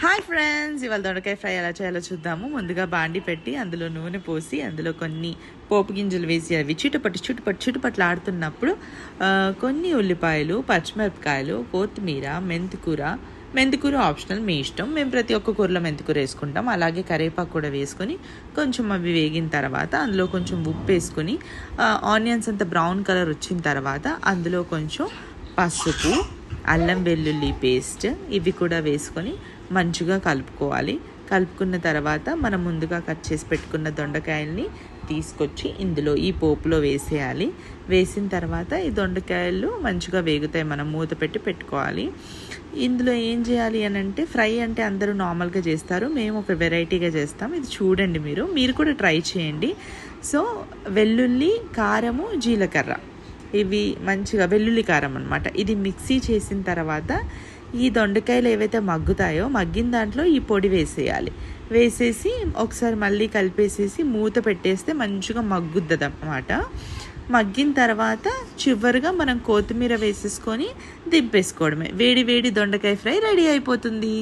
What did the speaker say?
Hi friends, ఇవాళ దొండకాయ fry ఎలా చేయాలో చూద్దాము. ముందుగా బాండి పెట్టి అందులో నూనె పోసి అందులో కొన్ని పోపు గింజలు వేసి అవి చుట్టుపట్లు ఆడుతున్నప్పుడు కొన్ని ఉల్లిపాయలు, పచ్చిమిరపకాయలు, కొత్తిమీర, మెంతికూర ఆప్షనల్, మీ ఇష్టం. మేము ప్రతి ఒక్క కూరలో మెంతికూర వేసుకుంటాం. అలాగే కరివేపాకు కూడా వేసుకొని కొంచెం అవి వేగిన తర్వాత అందులో కొంచెం ఉప్పు వేసుకొని ఆనియన్స్ అంతా బ్రౌన్ కలర్ వచ్చిన తర్వాత అందులో కొంచెం పసుపు, అల్లం వెల్లుల్లి పేస్ట్ ఇవి కూడా వేసుకొని మంచిగా కలుపుకోవాలి. కలుపుకున్న తర్వాత మనం ముందుగా కట్ చేసి పెట్టుకున్న దొండకాయల్ని తీసుకొచ్చి ఇందులో ఈ పోపులో వేసేయాలి. వేసిన తర్వాత ఈ దొండకాయలు మంచిగా వేగుతాయి. మనం మూత పెట్టి పెట్టుకోవాలి. ఇందులో ఏం చేయాలి అని అంటే, ఫ్రై అంటే అందరూ నార్మల్గా చేస్తారు, మేము ఒక వెరైటీగా చేస్తాం. ఇది చూడండి, మీరు కూడా ట్రై చేయండి. సో వెల్లుల్లి, కారము, జీలకర్ర ఇవి మంచిగా వెల్లుల్లి కారం అనమాట. ఇది మిక్సీ చేసిన తర్వాత ఈ దొండకాయలు ఏవైతే మగ్గుతాయో మగ్గిన దాంట్లో ఈ పొడి వేసేయాలి. వేసేసి ఒకసారి మళ్ళీ కలిపేసేసి మూత పెట్టేస్తే మంచిగా మగ్గుద్ది అన్నమాట. మగ్గిన తర్వాత చివరిగా మనం కొత్తిమీర వేసేసుకొని దింపేసుకోవడమే. వేడి వేడి దొండకాయ ఫ్రై రెడీ అయిపోతుంది.